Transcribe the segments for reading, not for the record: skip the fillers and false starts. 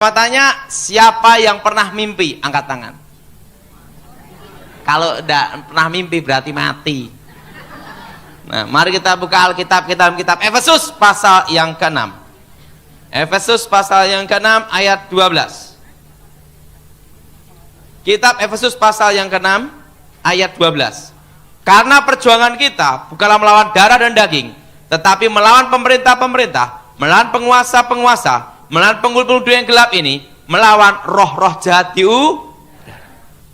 Tanya, siapa yang pernah mimpi? Angkat tangan. Kalau tidak pernah mimpi berarti mati. Nah, mari kita buka Alkitab, kitab Efesus pasal yang ke-6. Efesus pasal yang ke-6 ayat 12. Kitab Efesus pasal yang ke-6 ayat 12. Karena perjuangan kita bukanlah melawan darah dan daging, tetapi melawan pemerintah-pemerintah, melawan penguasa-penguasa, melawan penghulu yang gelap ini, melawan roh-roh jahat di udara.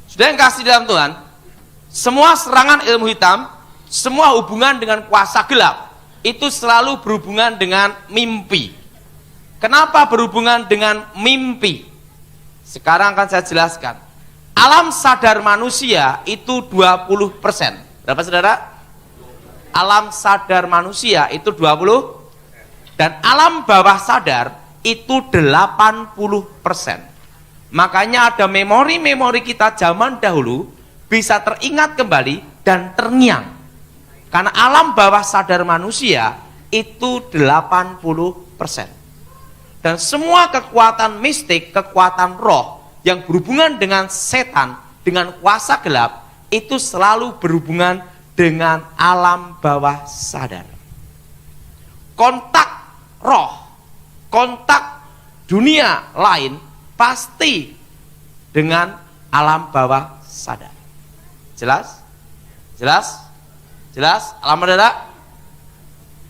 Sudah yang kasih dalam Tuhan, semua serangan ilmu hitam, semua hubungan dengan kuasa gelap, itu selalu berhubungan dengan mimpi. Kenapa berhubungan dengan mimpi? Sekarang akan saya jelaskan. Alam sadar manusia itu 20%. Berapa saudara? Alam sadar manusia itu 20%. Dan alam bawah sadar itu 80%. Makanya ada memori-memori kita zaman dahulu bisa teringat kembali dan terngiang. Karena alam bawah sadar manusia itu 80%. Dan semua kekuatan mistik, kekuatan roh yang berhubungan dengan setan, dengan kuasa gelap, itu selalu berhubungan dengan alam bawah sadar. Kontak roh, kontak dunia lain pasti dengan alam bawah sadar. Jelas? Jelas? Jelas? Alam sadar?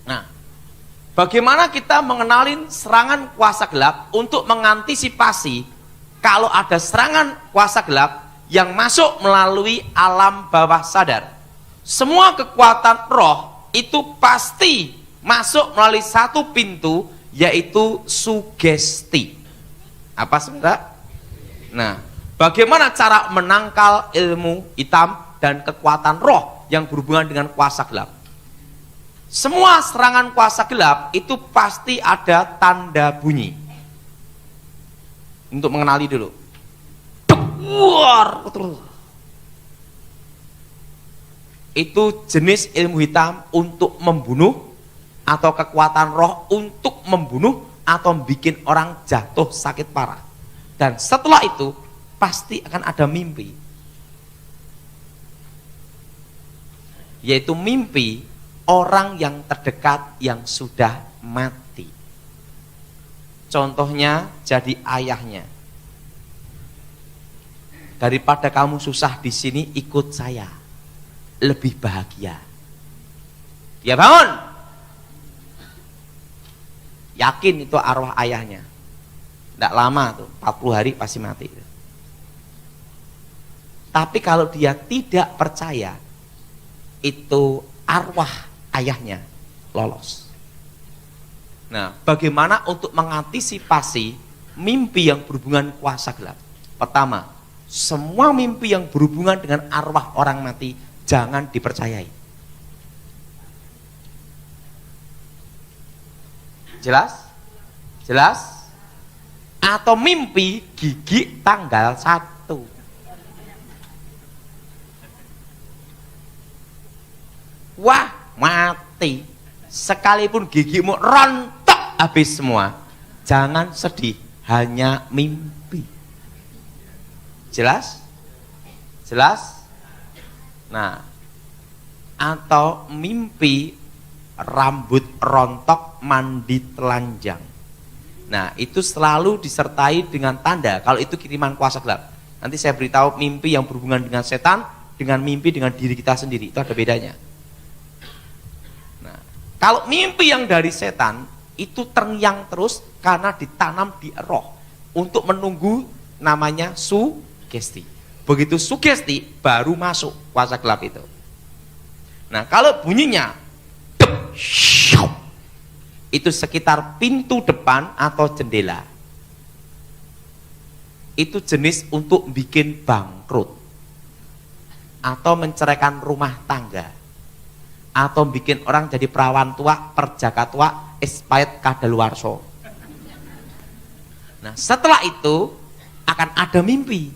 Nah, bagaimana kita mengenalin serangan kuasa gelap untuk mengantisipasi kalau ada serangan kuasa gelap yang masuk melalui alam bawah sadar? Semua kekuatan roh itu pasti masuk melalui satu pintu, yaitu sugesti. Apa saudara? Nah, bagaimana cara menangkal ilmu hitam dan kekuatan roh yang berhubungan dengan kuasa gelap? Semua serangan kuasa gelap itu pasti ada tanda bunyi. Untuk mengenali dulu. Itu jenis ilmu hitam untuk membunuh, atau kekuatan roh untuk membunuh atau bikin orang jatuh sakit parah. Dan setelah itu pasti akan ada mimpi, yaitu mimpi orang yang terdekat yang sudah mati. Contohnya jadi ayahnya. Daripada kamu susah di sini, ikut saya, lebih bahagia. Dia bangun, yakin itu arwah ayahnya. Tidak lama tuh, 40 hari pasti mati. Tapi kalau dia tidak percaya, itu arwah ayahnya lolos. Nah, bagaimana untuk mengantisipasi mimpi yang berhubungan kuasa gelap? Pertama, semua mimpi yang berhubungan dengan arwah orang mati jangan dipercayai. Jelas? Jelas? Atau mimpi gigi tanggal 1. Wah, mati. Sekalipun gigimu rontok habis semua, jangan sedih, hanya mimpi. Jelas? Jelas? Nah, atau mimpi rambut rontok mandi telanjang. Nah, itu selalu disertai dengan tanda kalau itu kiriman kuasa gelap. Nanti saya beritahu mimpi yang berhubungan dengan setan dengan mimpi dengan diri kita sendiri, itu ada bedanya. Nah, kalau mimpi yang dari setan itu terngiang terus karena ditanam di roh untuk menunggu, namanya sugesti. Begitu sugesti baru masuk kuasa gelap itu. Nah, kalau bunyinya itu sekitar pintu depan atau jendela, itu jenis untuk bikin bangkrut, atau menceraikan rumah tangga, atau bikin orang jadi perawan tua, perjaka tua, expired kadaluarso. Nah, setelah itu akan ada mimpi.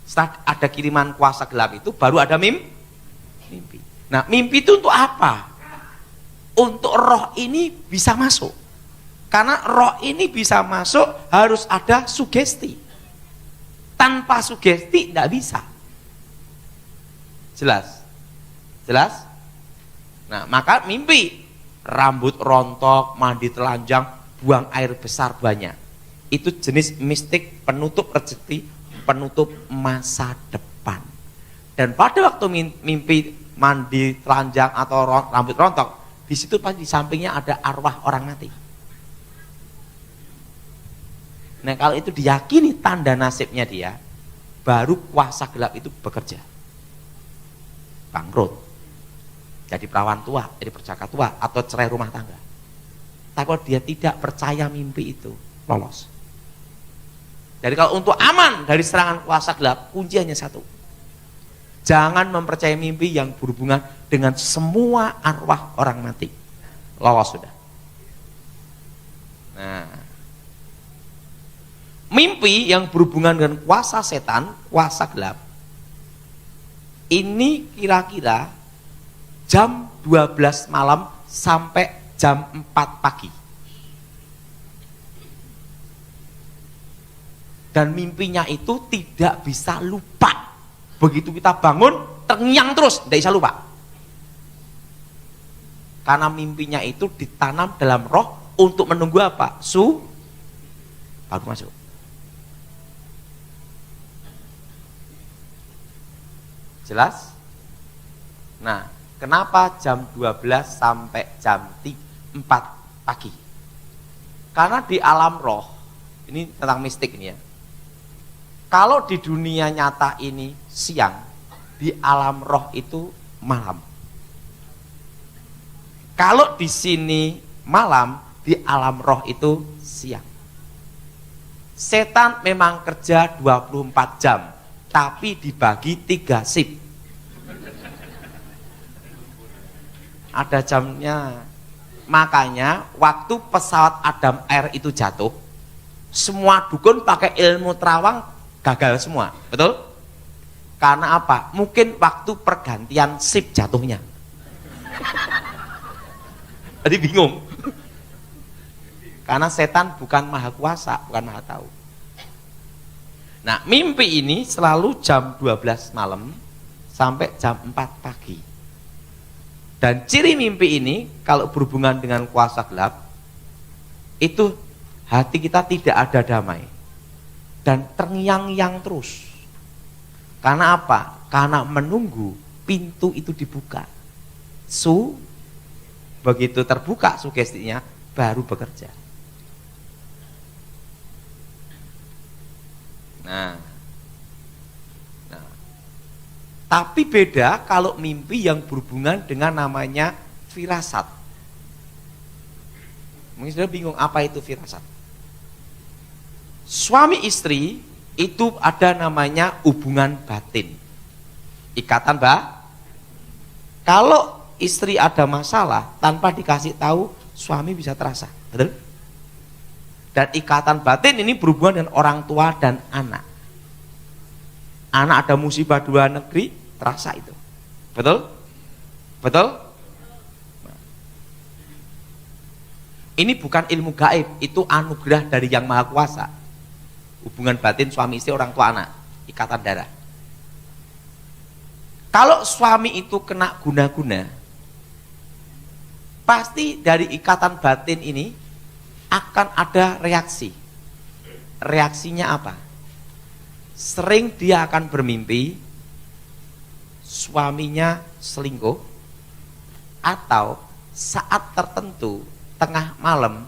Setelah ada kiriman kuasa gelap itu baru ada mimpi. Nah, mimpi itu untuk apa? Untuk roh ini bisa masuk. Karena roh ini bisa masuk harus ada sugesti. Tanpa sugesti tidak bisa. Jelas? Jelas? Nah, maka mimpi rambut rontok, mandi telanjang, buang air besar banyak. Itu jenis mistik penutup rezeki, penutup masa depan. Dan pada waktu mimpi mandi telanjang atau rambut rontok, di situ pasti di sampingnya ada arwah orang mati. Nah, kalau itu diyakini tanda nasibnya dia, baru kuasa gelap itu bekerja. Bangkrut. Jadi perawan tua, jadi perjaka tua, atau cerai rumah tangga. Tapi kalau dia tidak percaya mimpi itu, lolos. Jadi kalau untuk aman dari serangan kuasa gelap, kunci hanya satu. Jangan mempercayai mimpi yang berhubungan dengan semua arwah orang mati. Lolos sudah. Nah, mimpi yang berhubungan dengan kuasa setan, kuasa gelap, ini kira-kira jam 12 malam sampai jam 4 pagi. Dan mimpinya itu tidak bisa lupa. Begitu kita bangun, terngiang terus, tidak bisa lupa. Karena mimpinya itu ditanam dalam roh untuk menunggu apa? Baru masuk. Jelas? Nah, kenapa jam 12 sampai jam 4 pagi? Karena di alam roh, ini tentang mistik ini ya. Kalau di dunia nyata ini siang, di alam roh itu malam. Kalau di sini malam, di alam roh itu siang. Setan memang kerja 24 jam, tapi dibagi 3 shift. Ada jamnya. Makanya waktu pesawat Adam Air itu jatuh, semua dukun pakai ilmu terawang gagal semua, betul? Karena apa? Mungkin waktu pergantian shift jatuhnya. Jadi bingung. Karena setan bukan maha kuasa, bukan maha tahu. Nah, mimpi ini selalu jam 12 malam sampai jam 4 pagi. Dan ciri mimpi ini kalau berhubungan dengan kuasa gelap, itu hati kita tidak ada damai. Dan terngiang-ngiang terus. Karena apa? Karena menunggu pintu itu dibuka. Begitu terbuka sugestinya, baru bekerja. Nah, tapi beda kalau mimpi yang berhubungan dengan namanya firasat. Mungkin sudah bingung apa itu firasat. Suami istri itu ada namanya hubungan batin, ikatan Kalau istri ada masalah tanpa dikasih tahu, suami bisa terasa, betul? Dan ikatan batin ini berhubungan dengan orang tua dan anak. Anak ada musibah dua negeri, terasa itu, betul? Betul? Ini bukan ilmu gaib, itu anugerah dari Yang Maha Kuasa. Hubungan batin suami istri, orang tua anak, ikatan darah. Kalau suami itu kena guna-guna, pasti dari ikatan batin ini akan ada reaksi. Reaksinya apa? Sering dia akan bermimpi suaminya selingkuh, atau saat tertentu tengah malam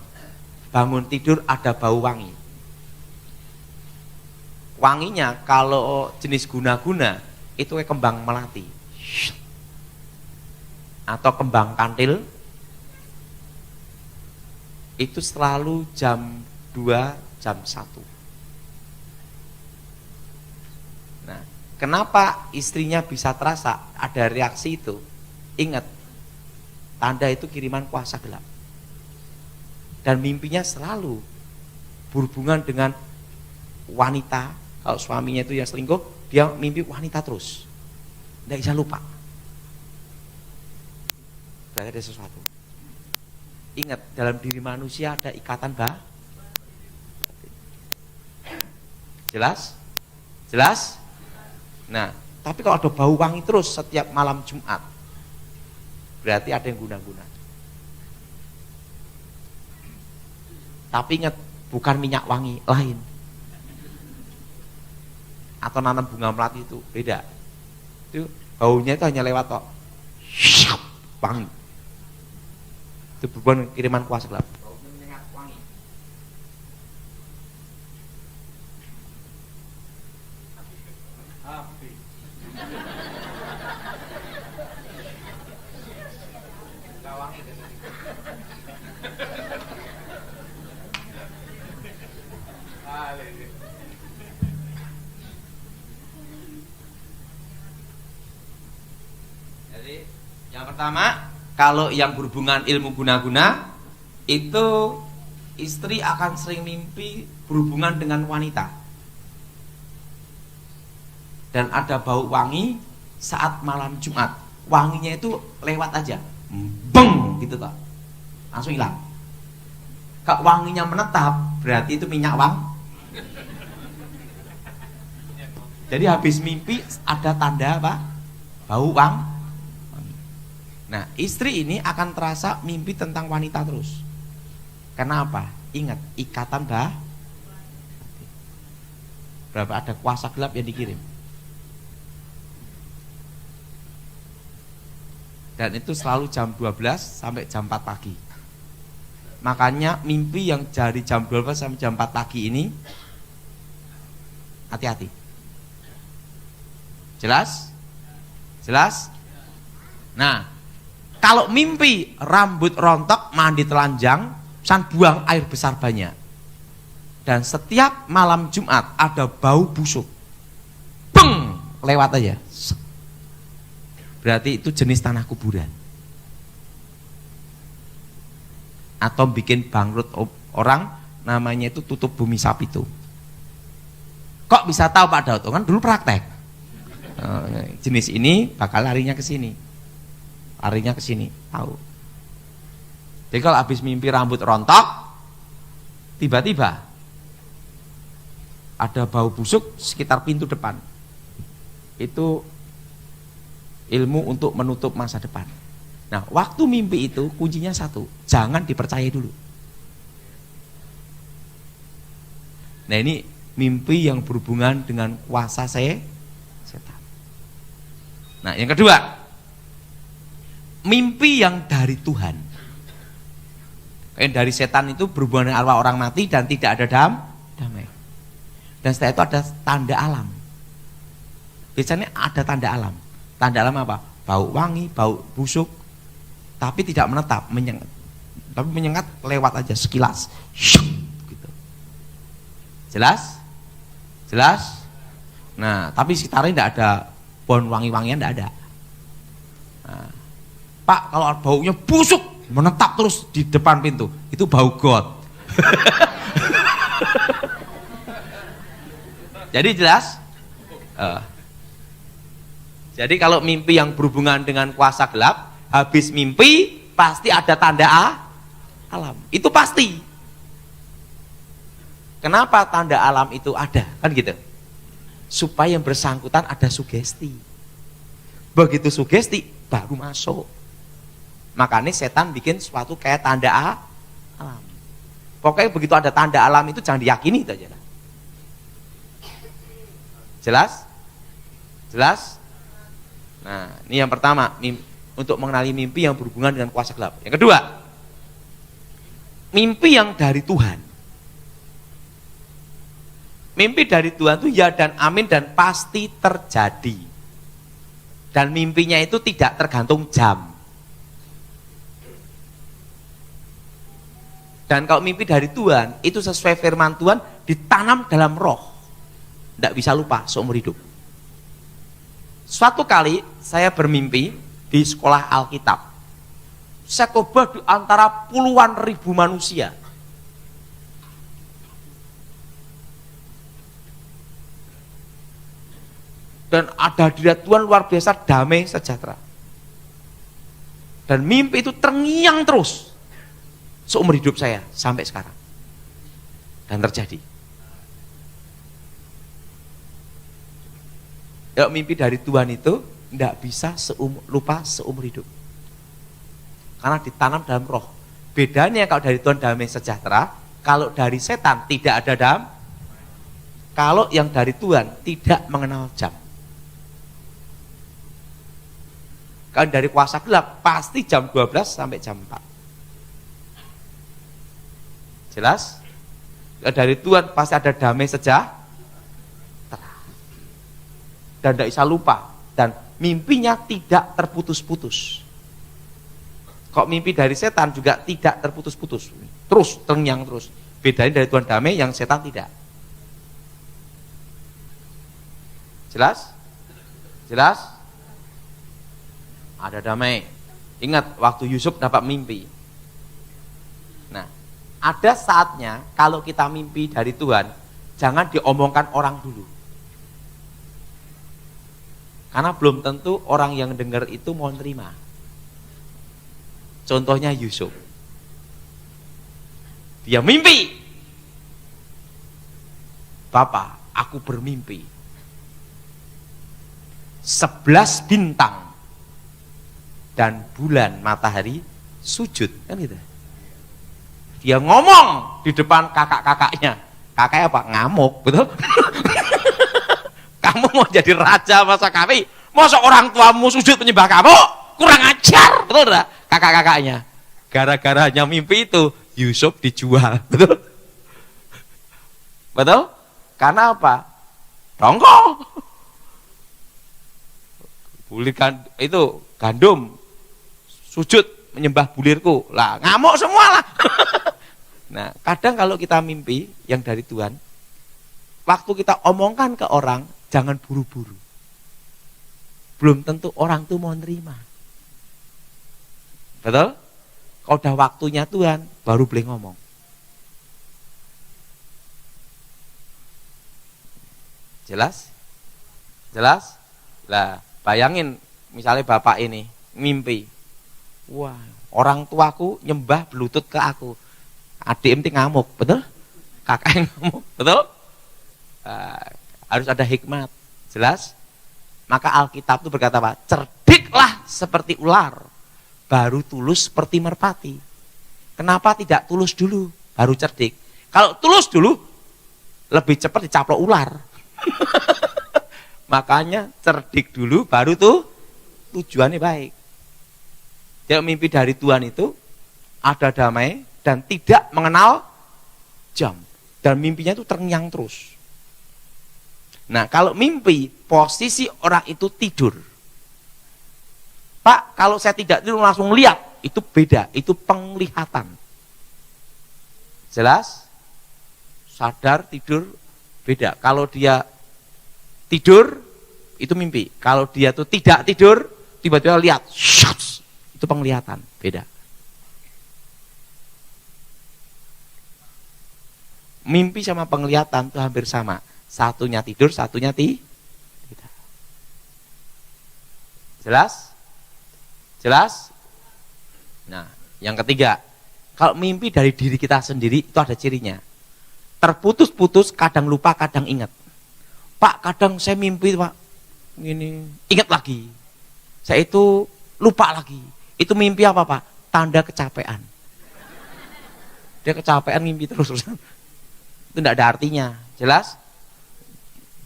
bangun tidur ada bau wangi. Wanginya kalau jenis guna-guna itu kayak kembang melati atau kembang kantil. Itu selalu jam 2, jam 1. Nah, kenapa istrinya bisa terasa ada reaksi itu? Ingat, tanda itu kiriman kuasa gelap. Dan mimpinya selalu berhubungan dengan wanita. Kalau suaminya itu yang selingkuh, dia mimpi wanita terus, tidak bisa lupa. Berarti ada sesuatu. Ingat, dalam diri manusia ada ikatan batin. Jelas? Jelas? Nah, tapi kalau ada bau wangi terus setiap malam Jumat, berarti ada yang guna-guna. Tapi ingat, bukan minyak wangi, lain. Atau nanam bunga melati itu beda. Itu baunya itu hanya lewat tok. Wangi. Itu bukan kiriman kuasa gelap. Baunya menyengat wangi. Jadi yang pertama, kalau yang berhubungan ilmu guna-guna itu istri akan sering mimpi berhubungan dengan wanita dan ada bau wangi saat malam Jumat. Wanginya itu lewat aja, beng gitu toh, langsung hilang. Kalau wanginya menetap, berarti itu minyak wangi. Jadi habis mimpi ada tanda apa? Bau wangi. Nah, istri ini akan terasa mimpi tentang wanita terus. Kenapa? Ingat, ikatan berapa ada kuasa gelap yang dikirim. Dan itu selalu jam 12 sampai jam 4 pagi. Makanya mimpi yang dari jam 12 sampai jam 4 pagi ini hati-hati. Jelas? Jelas? Nah, kalau mimpi rambut rontok, mandi telanjang, san buang air besar banyak. Dan setiap malam Jumat ada bau busuk. Beng, lewat aja. Berarti itu jenis tanah kuburan. Atau bikin bangkrut orang, namanya itu tutup bumi sapi itu. Kok bisa tahu Pak Daud? Kan dulu praktek. Jenis ini bakal larinya ke sini. Larinya ke sini, tahu. Jadi kalau habis mimpi rambut rontok, tiba-tiba ada bau busuk sekitar pintu depan. Itu ilmu untuk menutup masa depan. Nah, waktu mimpi itu kuncinya satu, jangan dipercaya dulu. Nah, ini mimpi yang berhubungan dengan kuasa setan. Nah, yang kedua, mimpi yang dari Tuhan. Yang dari setan itu berhubungan dengan arwah orang mati dan tidak ada damai. Dan setelah itu ada tanda alam. Biasanya ada tanda alam. Tanda alam apa? Bau wangi, bau busuk, tapi tidak menetap, menyengat. Tapi menyengat lewat aja sekilas. Gitu. Jelas? Jelas? Nah, tapi sekitarnya tidak ada pohon wangi-wangian, tidak ada. Nah, Pak, kalau baunya busuk, menetap terus di depan pintu, itu bau got. Jadi jelas? Jadi kalau mimpi yang berhubungan dengan kuasa gelap, habis mimpi pasti ada tanda alam. Itu pasti. Kenapa tanda alam itu ada? Kan gitu. Supaya yang bersangkutan ada sugesti. Begitu sugesti, baru masuk. Makanya setan bikin suatu kayak tanda alam. Pokoknya begitu ada tanda alam itu jangan diyakini itu aja. Jelas? Jelas? Nah, ini yang pertama, untuk mengenali mimpi yang berhubungan dengan kuasa gelap. Yang kedua, mimpi yang dari Tuhan. Mimpi dari Tuhan itu ya dan amin dan pasti terjadi. Dan mimpinya itu tidak tergantung jam. Dan kalau mimpi dari Tuhan, itu sesuai firman Tuhan, ditanam dalam roh. Tidak bisa lupa seumur hidup. Suatu kali saya bermimpi di sekolah Alkitab. Saya khotbah di antara puluhan ribu manusia. Dan ada hadirat Tuhan luar biasa, damai sejahtera. Dan mimpi itu terngiang terus. seumur hidup saya sampai sekarang. Dan terjadi. Ya, mimpi dari Tuhan itu tidak bisa lupa seumur hidup. Karena ditanam dalam roh. Bedanya kalau dari Tuhan damai sejahtera, kalau dari setan tidak ada damai. Kalau yang dari Tuhan tidak mengenal jam. Kalau dari kuasa gelap pasti jam 12 sampai jam 4. Jelas? Kalau dari Tuhan pasti ada damai sejahtera. Dan tidak bisa lupa. Dan mimpinya tidak terputus-putus. Kok mimpi dari setan juga tidak terputus-putus. Terus, terngiang terus. Bedanya dari Tuhan damai yang setan tidak. Jelas? Jelas? Ada damai. Ingat waktu Yusuf dapat mimpi. Nah, ada saatnya kalau kita mimpi dari Tuhan, jangan diomongkan orang dulu. Karena belum tentu orang yang dengar itu mau terima. Contohnya Yusuf. Dia mimpi. Bapak, aku bermimpi. 11 bintang dan bulan matahari sujud, kan gitu. Dia ngomong di depan kakak-kakaknya. Kakaknya apa? Ngamuk, betul? Kamu mau jadi raja masa kami? Masa orang tuamu sujud menyembah kamu? Kurang ajar, betul enggak? Kakak-kakaknya. Gara-garanya mimpi itu Yusuf dijual, betul? Betul? Karena apa? Dongkol. Bulikan itu gandum sujud menyembah bulirku. Lah, ngamuk semua lah. Nah, kadang kalau kita mimpi yang dari Tuhan, waktu kita omongkan ke orang, jangan buru-buru. Belum tentu orang itu mau nerima. Betul? Kalau udah waktunya Tuhan, baru boleh ngomong. Jelas? Jelas? Lah, bayangin misalnya bapak ini mimpi. Wah, orang tuaku nyembah berlutut ke aku. Adik mti ngamuk, betul? Kakak yang ngamuk, betul? Harus ada hikmat. Jelas? Maka Alkitab itu berkata apa? Cerdiklah seperti ular, baru tulus seperti merpati. Kenapa tidak tulus dulu, baru cerdik? Kalau tulus dulu, lebih cepat dicaplok ular. Makanya cerdik dulu, baru tuh tujuannya baik. Dia mimpi dari Tuhan itu ada damai dan tidak mengenal jam. Dan mimpinya itu terngiang terus. Nah, kalau mimpi posisi orang itu tidur. Pak, kalau saya tidak tidur langsung lihat, itu beda, itu penglihatan. Jelas? Sadar, tidur, beda. Kalau dia tidur, itu mimpi. Kalau dia tuh tidak tidur, tiba-tiba lihat, itu penglihatan, beda. Mimpi sama penglihatan itu hampir sama. Satunya tidur, satunya tidak. Jelas? Jelas? Nah, yang ketiga, kalau mimpi dari diri kita sendiri itu ada cirinya. Terputus-putus, kadang lupa, kadang ingat. Pak, kadang saya mimpi, Pak, ini ingat lagi. Saya itu lupa lagi. Itu mimpi apa, Pak? Tanda kecapean. Dia kecapean mimpi terus-terusan. Itu tidak ada artinya. Jelas?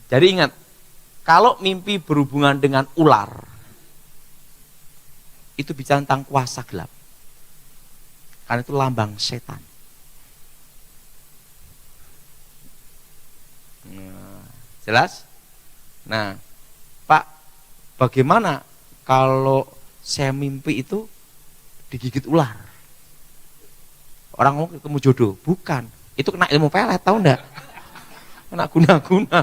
Jadi ingat, kalau mimpi berhubungan dengan ular, itu bicara tentang kuasa gelap. Karena itu lambang setan. Nah, jelas? Nah, Pak, bagaimana kalau saya mimpi itu digigit ular? Orang mau ketemu jodoh? Bukan. Itu kena ilmu pelet, tahu enggak? Kena guna-guna.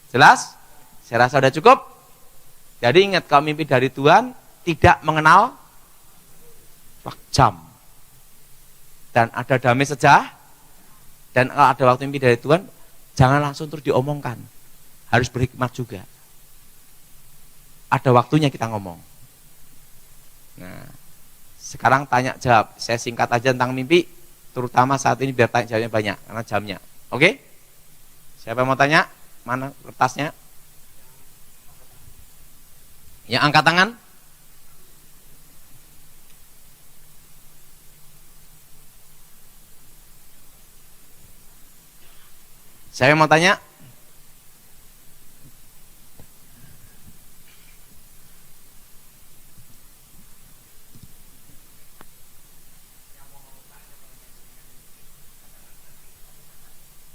Jelas? Saya rasa sudah cukup. Jadi ingat, kalau mimpi dari Tuhan tidak mengenal jam. Dan ada damai sejahtera. Dan kalau ada waktu mimpi dari Tuhan, jangan langsung terus diomongkan. Harus berhikmat juga. Ada waktunya kita ngomong. Nah, Sekarang tanya jawab. Saya singkat aja tentang mimpi, terutama saat ini biar tanya jawabnya banyak karena jamnya. Oke? Siapa yang mau tanya? Mana kertasnya? Yang angkat tangan? Saya mau tanya?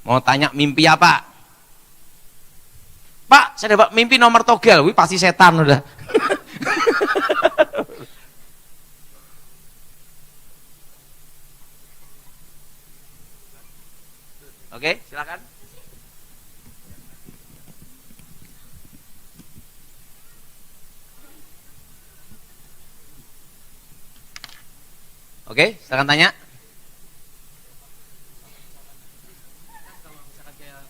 Mau tanya mimpi apa? Pak, saya dapat mimpi nomor togel. Wih, pasti setan udah. Oke, silakan. Oke, silakan tanya. Kalau misalkan kayak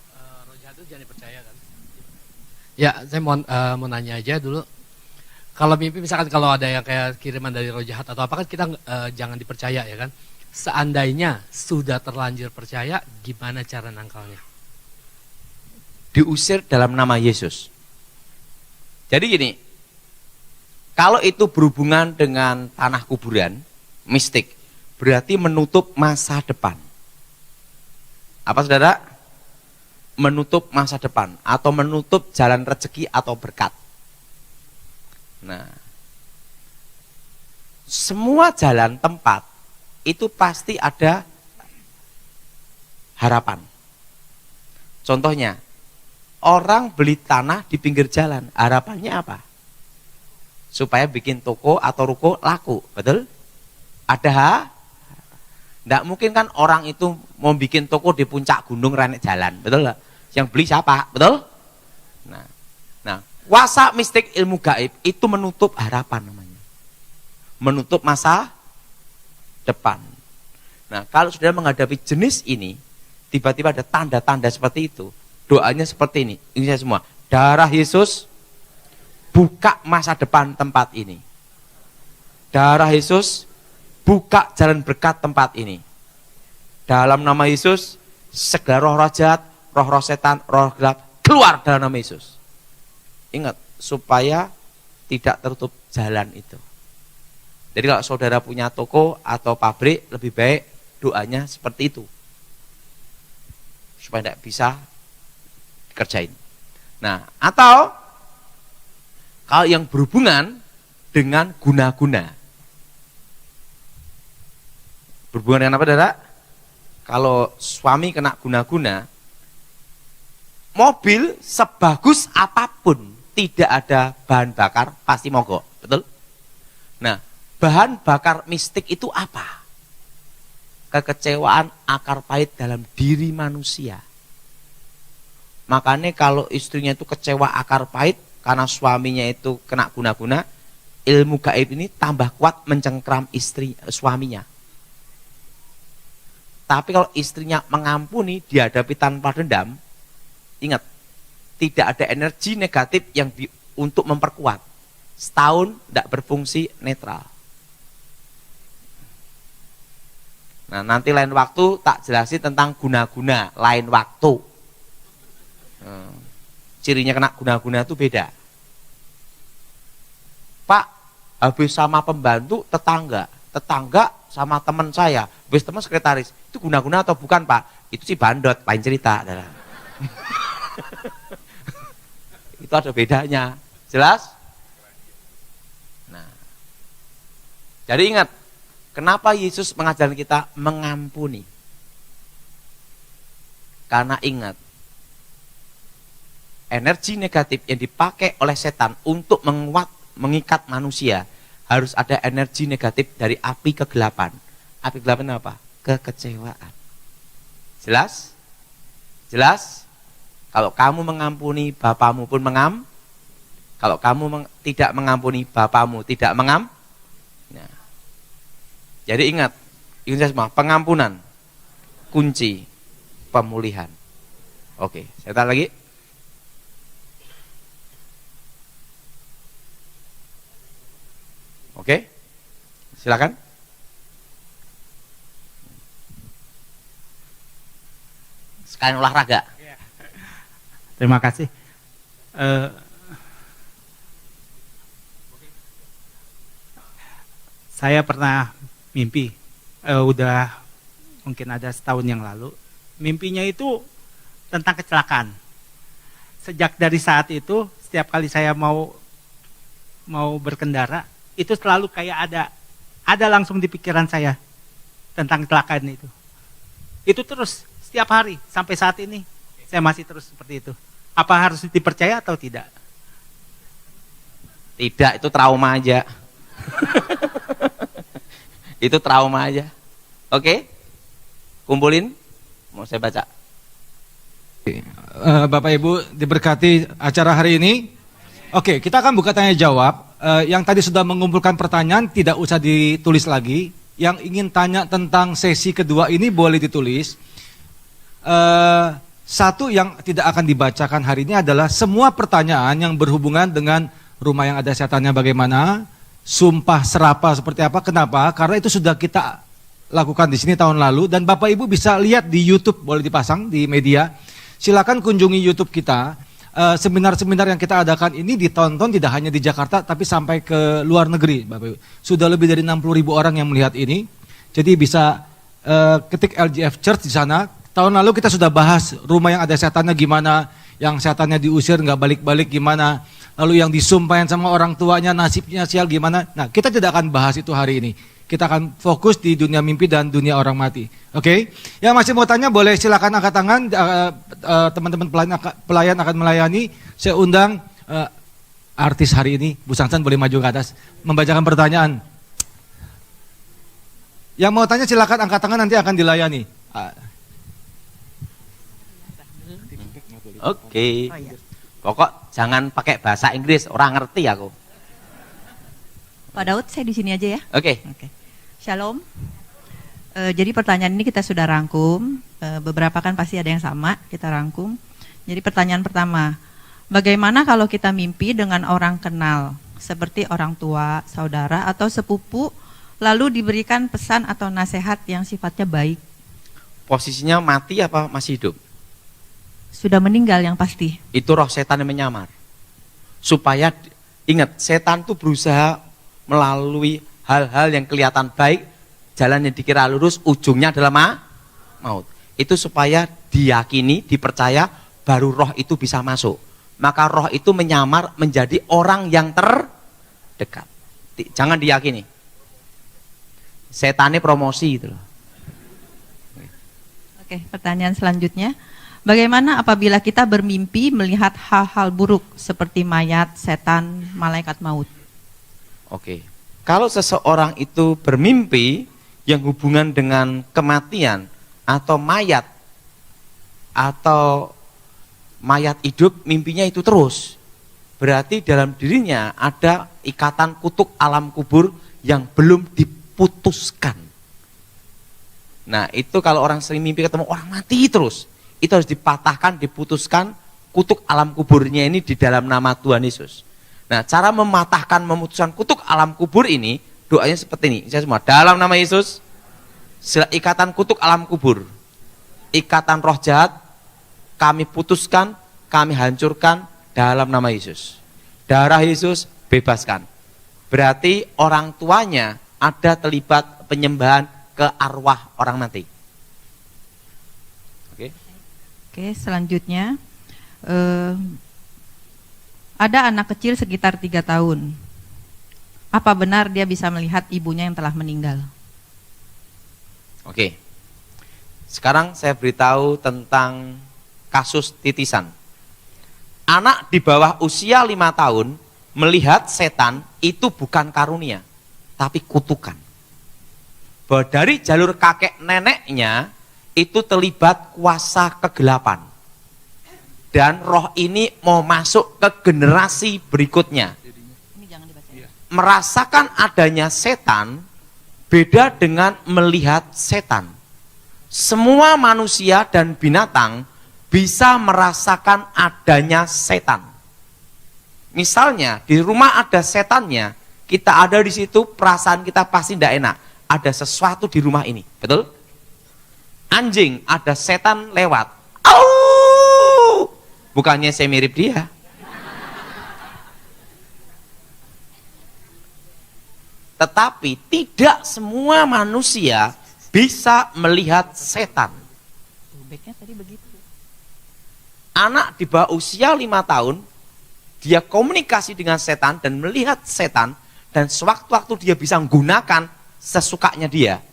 roh jahat itu jangan dipercaya kan? Ya, saya mau nanya aja dulu. Kalau mimpi misalkan kalau ada yang kayak kiriman dari roh jahat atau apa kan kita jangan dipercaya ya kan? Seandainya sudah terlanjur percaya, gimana cara nangkalnya? Diusir dalam nama Yesus. Jadi gini, kalau itu berhubungan dengan tanah kuburan, mistik, berarti menutup masa depan. Apa saudara? Menutup masa depan atau menutup jalan rezeki atau berkat. Nah, semua jalan tempat itu pasti ada harapan. Contohnya, orang beli tanah di pinggir jalan, harapannya apa? Supaya bikin toko atau ruko laku, betul? Ada Nggak mungkin kan orang itu mau bikin toko di puncak gunung renek jalan, betul nggak? Yang beli siapa, betul? Nah, kuasa mistik ilmu gaib itu menutup harapan namanya, menutup masa depan. Nah, kalau sudah menghadapi jenis ini, tiba-tiba ada tanda-tanda seperti itu, doanya seperti ini. Ini saya semua, darah Yesus buka masa depan tempat ini. Darah Yesus buka jalan berkat tempat ini. Dalam nama Yesus, segala roh jahat, roh setan, roh gelap, keluar dalam nama Yesus. Ingat, supaya tidak tertutup jalan itu. Jadi kalau saudara punya toko atau pabrik, lebih baik doanya seperti itu. Supaya tidak bisa dikerjain. Nah, atau kalau yang berhubungan dengan guna-guna. Berhubungan dengan apa, saudara? Kalau suami kena guna-guna, mobil sebagus apapun tidak ada bahan bakar pasti mogok, betul? Nah, bahan bakar mistik itu apa? Kekecewaan akar pahit dalam diri manusia. Makanya kalau istrinya itu kecewa akar pahit karena suaminya itu kena guna-guna, ilmu gaib ini tambah kuat mencengkram suaminya. Tapi kalau istrinya mengampuni, dihadapi tanpa dendam, ingat, tidak ada energi negatif yang untuk memperkuat. Setahun tidak berfungsi netral. Nah, nanti lain waktu tak jelasin tentang guna-guna, lain waktu. Cirinya kena guna-guna itu beda. Pak, habis sama pembantu tetangga sama teman saya, habis teman sekretaris, itu guna-guna atau bukan Pak? Itu sih bandot, lain cerita. Itu ada bedanya, jelas? Nah, jadi ingat, kenapa Yesus mengajarkan kita mengampuni? Karena ingat, energi negatif yang dipakai oleh setan untuk mengikat manusia, harus ada energi negatif dari api kegelapan. Api kegelapan apa? Kekecewaan. Jelas? Jelas? Kalau kamu mengampuni, bapamu pun Kalau kamu tidak mengampuni, bapamu tidak Nah. Jadi ingat semua, pengampunan kunci pemulihan. Oke, saya tanya lagi. Oke, silakan. sekalian olahraga. Terima kasih. Saya pernah mimpi, udah mungkin ada setahun yang lalu. Mimpinya itu tentang kecelakaan. Sejak dari saat itu, setiap kali saya mau berkendara, itu selalu kayak ada langsung di pikiran saya tentang kecelakaan itu. Itu terus setiap hari sampai saat ini saya masih terus seperti itu. Apa harus dipercaya atau tidak? Tidak, itu trauma aja. Itu trauma aja. Oke? Kumpulin, mau saya baca. Bapak Ibu diberkati acara hari ini. Oke, kita akan buka tanya jawab. Yang tadi sudah mengumpulkan pertanyaan tidak usah ditulis lagi. Yang ingin tanya tentang sesi kedua ini boleh ditulis. Satu yang tidak akan dibacakan hari ini adalah semua pertanyaan yang berhubungan dengan rumah yang ada setannya bagaimana, sumpah serapah seperti apa, kenapa? Karena itu sudah kita lakukan di sini tahun lalu dan Bapak Ibu bisa lihat di YouTube, boleh dipasang di media. Silakan kunjungi YouTube kita. Seminar-seminar yang kita adakan ini ditonton tidak hanya di Jakarta tapi sampai ke luar negeri, Bapak Ibu. Sudah lebih dari 60.000 orang yang melihat ini. Jadi bisa ketik LGF Church di sana. Tahun lalu kita sudah bahas rumah yang ada setannya gimana, yang setannya diusir nggak balik-balik gimana, lalu yang disumpahin sama orang tuanya nasibnya sial gimana. Nah, kita tidak akan bahas itu hari ini. Kita akan fokus di dunia mimpi dan dunia orang mati. Oke? Yang masih mau tanya boleh silakan angkat tangan. Teman-teman pelayan akan melayani. Saya undang artis hari ini, Bu Sansan boleh maju ke atas membacakan pertanyaan. Yang mau tanya silakan angkat tangan, nanti akan dilayani. Oke. Pokok jangan pakai bahasa Inggris, orang ngerti aku. Pak Daud, saya di sini aja ya. Oke. Shalom. Jadi pertanyaan ini kita sudah rangkum. Beberapa kan pasti ada yang sama, kita rangkum. Jadi pertanyaan pertama, bagaimana kalau kita mimpi dengan orang kenal, seperti orang tua, saudara, atau sepupu, lalu diberikan pesan atau nasihat yang sifatnya baik? Posisinya mati apa masih hidup? Sudah meninggal yang pasti. Itu roh setan yang menyamar. Supaya ingat, setan itu berusaha melalui hal-hal yang kelihatan baik, jalan yang dikira lurus, ujungnya adalah maut. Itu supaya diyakini, dipercaya, baru roh itu bisa masuk. Maka roh itu menyamar menjadi orang yang terdekat. Jangan diyakini. Setannya promosi itu loh. Oke, pertanyaan selanjutnya. Bagaimana apabila kita bermimpi melihat hal-hal buruk seperti mayat, setan, malaikat maut? Oke. Kalau seseorang itu bermimpi yang hubungan dengan kematian atau mayat hidup, mimpinya itu terus. Berarti dalam dirinya ada ikatan kutuk alam kubur yang belum diputuskan. Nah, itu kalau orang sering mimpi ketemu orang mati terus, itu harus dipatahkan, diputuskan kutuk alam kuburnya ini di dalam nama Tuhan Yesus. Nah, cara mematahkan, memutuskan kutuk alam kubur ini, doanya seperti ini. Saya semua, dalam nama Yesus, ikatan kutuk alam kubur, ikatan roh jahat, kami putuskan, kami hancurkan dalam nama Yesus. Darah Yesus, bebaskan. Berarti orang tuanya ada terlibat penyembahan ke arwah orang mati. Oke, selanjutnya. Ada anak kecil sekitar 3 tahun. Apa benar dia bisa melihat ibunya yang telah meninggal? Oke. Sekarang saya beritahu tentang kasus titisan. Anak di bawah usia 5 tahun melihat setan itu bukan karunia, tapi kutukan. Bahwa dari jalur kakek neneknya itu terlibat kuasa kegelapan. Dan roh ini mau masuk ke generasi berikutnya. Merasakan adanya setan beda dengan melihat setan. Semua manusia dan binatang bisa merasakan adanya setan. Misalnya di rumah ada setannya, kita ada di situ, perasaan kita pasti tidak enak. Ada sesuatu di rumah ini, betul? Anjing, ada setan lewat, Au! Bukannya saya mirip dia. Tetapi tidak semua manusia bisa melihat setan. Baiknya tadi begitu. Anak di bawah usia 5 tahun, dia komunikasi dengan setan dan melihat setan, dan sewaktu-waktu dia bisa menggunakan sesukanya dia.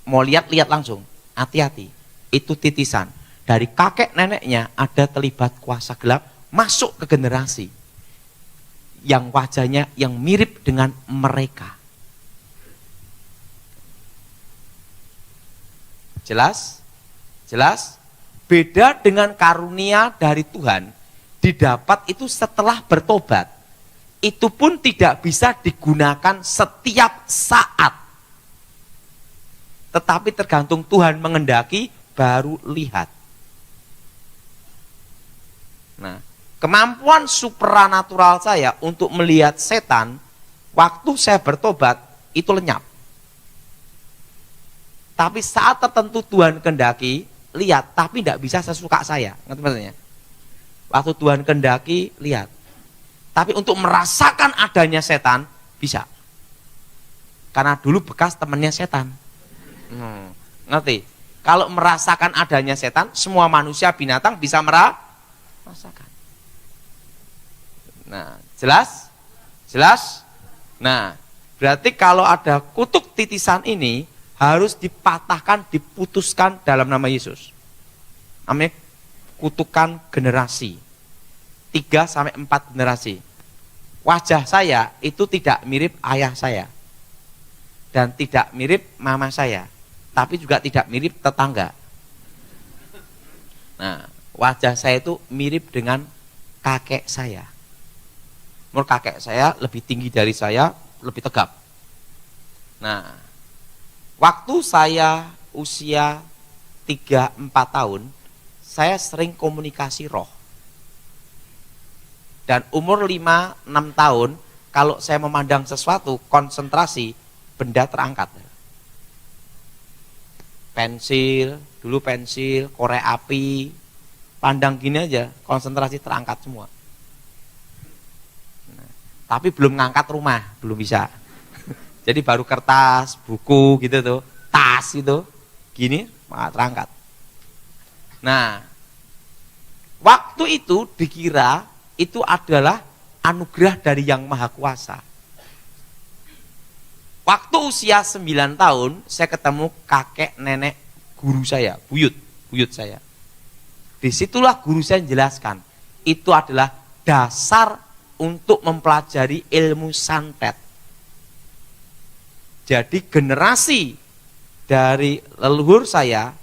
Mau lihat langsung, hati-hati. Itu titisan. Dari kakek neneknya ada terlibat kuasa gelap, masuk ke generasi yang wajahnya yang mirip dengan mereka. Jelas? Jelas? Beda dengan karunia dari Tuhan, didapat itu setelah bertobat. Itu pun tidak bisa digunakan setiap saat. Tetapi tergantung Tuhan mengendaki, baru lihat. Nah, kemampuan supranatural saya untuk melihat setan, waktu saya bertobat, itu lenyap. Tapi saat tertentu Tuhan kendaki, lihat, tapi tidak bisa sesuka saya. Ngerti maksudnya? Waktu Tuhan kendaki, lihat. Tapi untuk merasakan adanya setan, bisa. Karena dulu bekas temannya setan. Ngerti? Kalau merasakan adanya setan, semua manusia, binatang bisa merasakan. Nah, jelas? Jelas? Nah, berarti kalau ada kutuk titisan ini, harus dipatahkan, diputuskan dalam nama Yesus. Namanya kutukan generasi. 3-4 generasi. Wajah saya itu tidak mirip ayah saya. Dan tidak mirip mama saya. Tapi juga tidak mirip tetangga. Nah, wajah saya itu mirip dengan kakek saya. Menurut kakek saya lebih tinggi dari saya, lebih tegap. Nah, waktu saya usia 3-4 tahun, saya sering komunikasi roh. Dan umur 5-6 tahun, kalau saya memandang sesuatu, konsentrasi, benda terangkat. Pensil, dulu pensil, korek api, pandang gini aja, konsentrasi terangkat semua. Nah, tapi belum ngangkat rumah, belum bisa. Jadi baru kertas, buku gitu tuh, tas gitu, gini, malah terangkat. Nah, waktu itu dikira itu adalah anugerah dari Yang Maha Kuasa. Waktu usia 9 tahun, saya ketemu kakek nenek guru saya, buyut saya. Disitulah guru saya menjelaskan, itu adalah dasar untuk mempelajari ilmu santet. Jadi generasi dari leluhur saya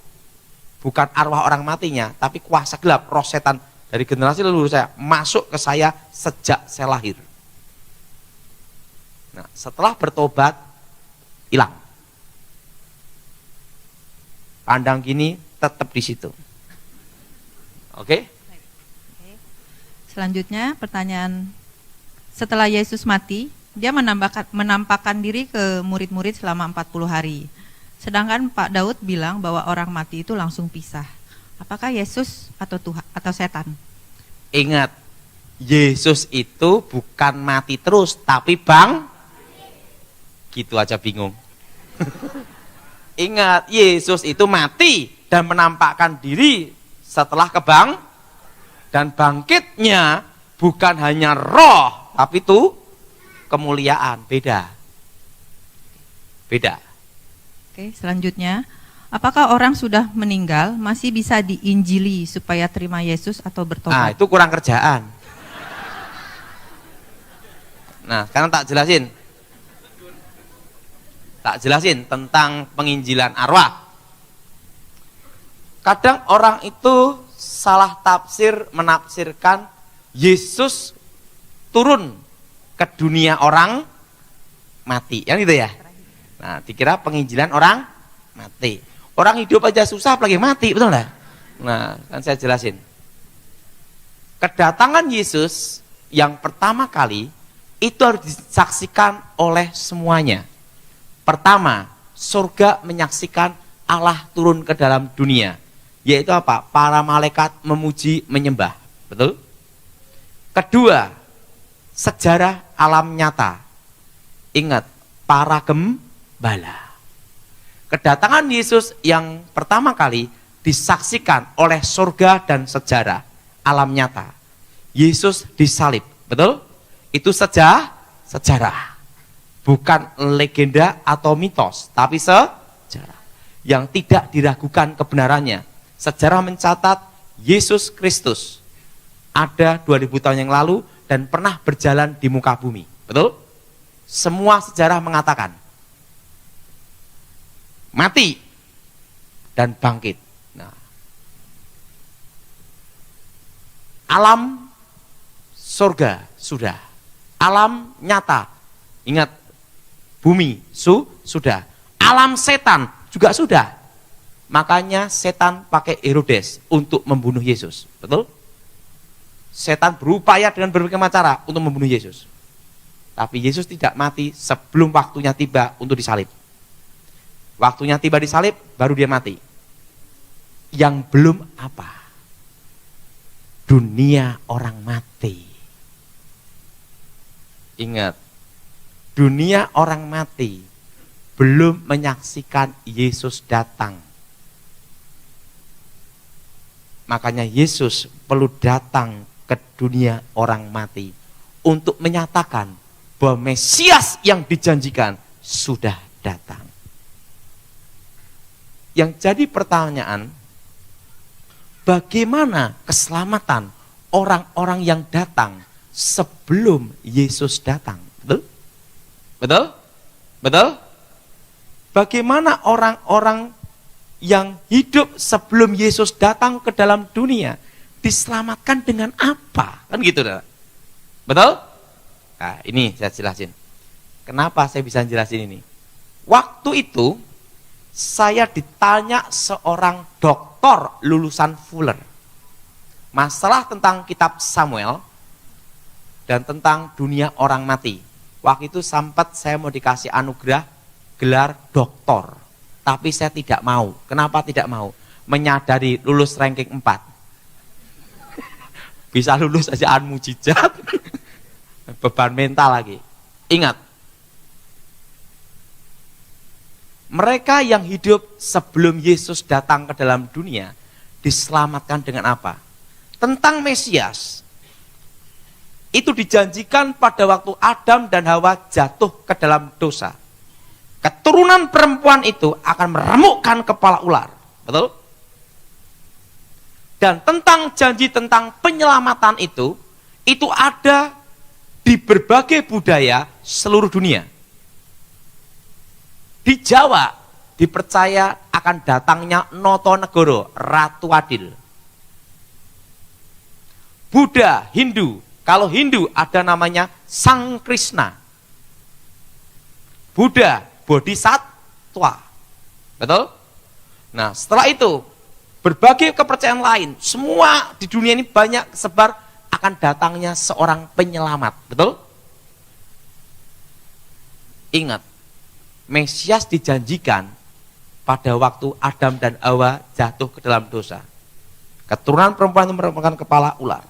bukan arwah orang matinya, tapi kuasa gelap, roh setan dari generasi leluhur saya masuk ke saya sejak saya lahir. Nah, setelah bertobat hilang. Pandang gini tetap di situ. Oke? Selanjutnya pertanyaan, setelah Yesus mati, dia menampakkan diri ke murid-murid selama 40 hari. Sedangkan Pak Daud bilang bahwa orang mati itu langsung pisah. Apakah Yesus atau Tuhan atau setan? Ingat, Yesus itu bukan mati terus, tapi gitu aja bingung. Ingat, Yesus itu mati dan menampakkan diri setelah dan bangkitnya bukan hanya roh, tapi itu kemuliaan, beda. Oke, selanjutnya, apakah orang sudah meninggal masih bisa diinjili supaya terima Yesus atau Nah, bertobat? itu kurang kerjaan. Nah, sekarang tak jelasin tentang penginjilan arwah. Kadang orang itu salah tafsir, menafsirkan Yesus turun ke dunia orang mati, yang itu ya. Nah, dikira penginjilan orang mati. Orang hidup aja susah, apalagi mati, betul nggak? Nah, kan saya jelasin. Kedatangan Yesus yang pertama kali itu harus disaksikan oleh semuanya. Pertama, surga menyaksikan Allah turun ke dalam dunia. Yaitu apa? Para malaikat memuji, menyembah. Betul? Kedua, sejarah alam nyata. Ingat, para gembala. Kedatangan Yesus yang pertama kali disaksikan oleh surga dan sejarah alam nyata. Yesus disalib, betul? Itu sejarah. Bukan legenda atau mitos, tapi sejarah. Yang tidak diragukan kebenarannya. Sejarah mencatat Yesus Kristus ada 2000 tahun yang lalu dan pernah berjalan di muka bumi. Betul? Semua sejarah mengatakan mati dan bangkit. Nah, alam surga sudah, alam nyata, ingat, bumi sudah, alam setan juga sudah. Makanya setan pakai Herodes untuk membunuh Yesus. Betul? Setan berupaya dengan berbagai macam cara untuk membunuh Yesus. Tapi Yesus tidak mati sebelum waktunya tiba untuk disalib. Waktunya tiba disalib, baru dia mati. Yang belum apa? Dunia orang mati. Ingat, dunia orang mati belum menyaksikan Yesus datang. Makanya Yesus perlu datang ke dunia orang mati untuk menyatakan bahwa Mesias yang dijanjikan sudah datang. Yang jadi pertanyaan, bagaimana keselamatan orang-orang yang datang sebelum Yesus datang? Betul? Betul? Betul? Bagaimana orang-orang yang hidup sebelum Yesus datang ke dalam dunia diselamatkan dengan apa? Kan gitu, dah. Betul? Nah, ini saya jelasin. Kenapa saya bisa jelasin ini? Waktu itu saya ditanya seorang doktor lulusan Fuller masalah tentang kitab Samuel dan tentang dunia orang mati. Waktu itu sempat saya mau dikasih anugerah gelar doktor, tapi saya tidak mau. Kenapa tidak mau? Menyadari lulus ranking 4. Bisa lulus aja mujizat. Beban mental lagi. Ingat, mereka yang hidup sebelum Yesus datang ke dalam dunia diselamatkan dengan apa? Tentang Mesias. Itu dijanjikan pada waktu Adam dan Hawa jatuh ke dalam dosa. Keturunan perempuan itu akan meremukkan kepala ular. Betul? Dan tentang janji tentang penyelamatan itu ada di berbagai budaya seluruh dunia. Di Jawa dipercaya akan datangnya Notonegoro, Ratu Adil. Buddha, Hindu, kalau Hindu ada namanya Sang Krishna. Buddha, Bodhisattva. Betul? Nah, setelah itu berbagai kepercayaan lain, semua di dunia ini banyak sebar akan datangnya seorang penyelamat. Betul? Ingat, Mesias dijanjikan pada waktu Adam dan Hawa jatuh ke dalam dosa. Keturunan perempuan itu merupakan kepala ular.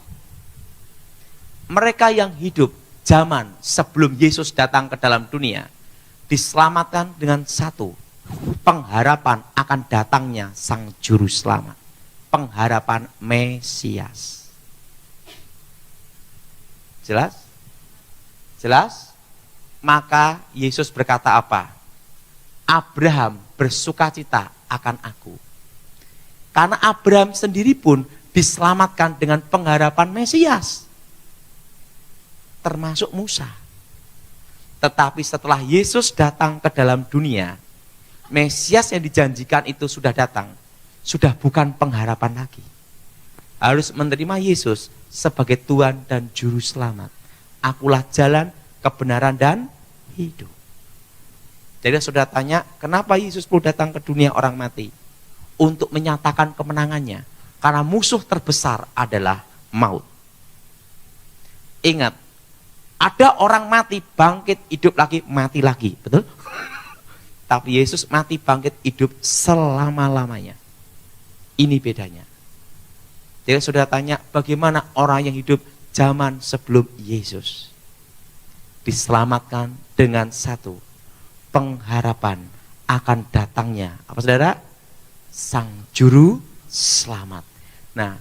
Mereka yang hidup zaman sebelum Yesus datang ke dalam dunia diselamatkan dengan satu, pengharapan akan datangnya Sang Juru Selamat, pengharapan Mesias. Jelas? Jelas? Maka Yesus berkata apa? Abraham bersukacita akan aku. Karena Abraham sendiri pun diselamatkan dengan pengharapan Mesias. Termasuk Musa. Tetapi setelah Yesus datang ke dalam dunia, Mesias yang dijanjikan itu sudah datang. Sudah bukan pengharapan lagi. Harus menerima Yesus sebagai Tuhan dan Juru Selamat. Akulah jalan, kebenaran, dan hidup. Jadi saudara tanya, kenapa Yesus perlu datang ke dunia orang mati? Untuk menyatakan kemenangannya. Karena musuh terbesar adalah maut. Ingat, ada orang mati, bangkit, hidup lagi, mati lagi. Betul? Tapi Yesus mati, bangkit, hidup selama-lamanya. Ini bedanya. Jadi saudara tanya, bagaimana orang yang hidup zaman sebelum Yesus? Diselamatkan dengan satu, pengharapan akan datangnya, apa saudara? Sang Juru Selamat. Nah,